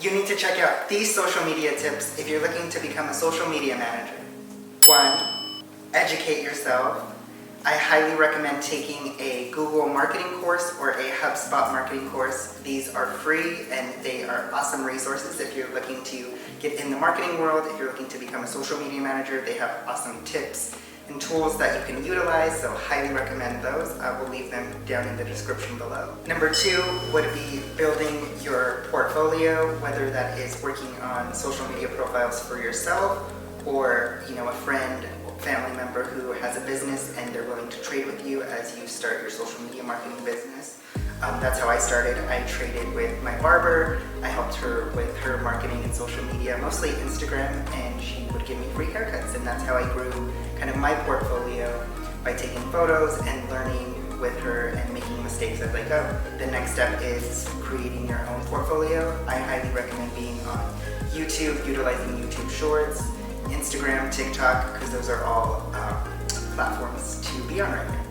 You need to check out these social media tips if you're looking to become a social media manager. 1. Educate yourself. I highly recommend taking a Google marketing course or a HubSpot marketing course. These are free and they are awesome resources if you're looking to get in the marketing world. If you're looking to become a social media manager, they have awesome tips and tools that you can utilize, so highly recommend those. I will leave them down in the description below. Number 2 would be building your portfolio, whether that is working on social media profiles for yourself or a friend, family member who has a business and they're willing to trade with you as you start your social media marketing business. That's how I started. I traded with my barber. I helped her with her marketing and social media, mostly Instagram, and she would give me free haircuts, and that's how I grew kind of my portfolio, by taking photos and learning with her and making mistakes as I go. The next step is creating your own portfolio. I highly recommend being on YouTube, utilizing YouTube Shorts, Instagram, TikTok, because those are all platforms to be on right now.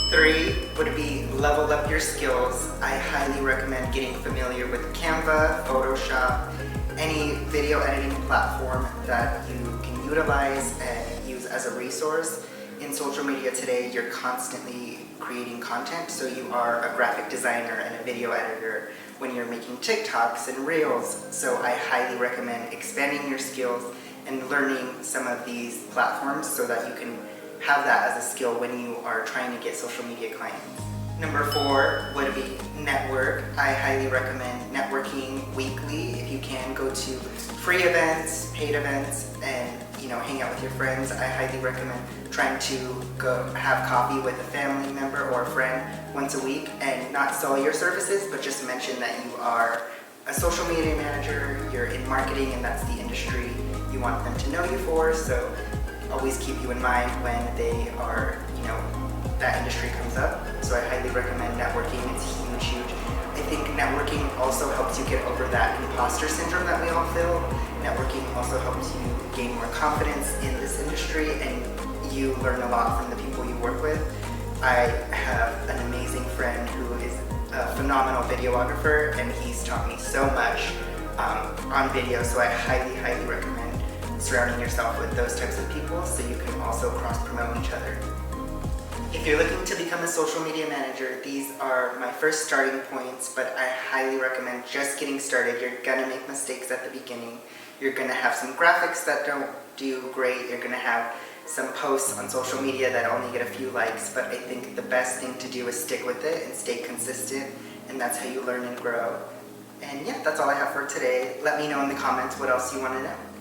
3 would be level up your skills. I highly recommend getting familiar with Canva, Photoshop, any video editing platform that you can utilize and use as a resource. In social media today, you're constantly creating content, so you are a graphic designer and a video editor when you're making TikToks and Reels. So I highly recommend expanding your skills and learning some of these platforms so that you can have that as a skill when you are trying to get social media clients. Number 4 would be network. I highly recommend networking weekly. If you can, go to free events, paid events, and hang out with your friends. I highly recommend trying to go have coffee with a family member or a friend once a week and not sell your services, but just mention that you are a social media manager, you're in marketing, and that's the industry you want them to know you for. So always keep you in mind when they are, that industry comes up. So I highly recommend networking. It's huge. I think networking also helps you get over that imposter syndrome that we all feel. Networking also helps you gain more confidence in this industry, and you learn a lot from the people you work with. I have an amazing friend who is a phenomenal videographer, and he's taught me so much on video, so I highly recommend surrounding yourself with those types of people so you can also cross-promote each other. If you're looking to become a social media manager, these are my first starting points, but I highly recommend just getting started. You're gonna make mistakes at the beginning. You're gonna have some graphics that don't do great. You're gonna have some posts on social media that only get a few likes, but I think the best thing to do is stick with it and stay consistent, and that's how you learn and grow. And yeah, that's all I have for today. Let me know in the comments what else you want to know.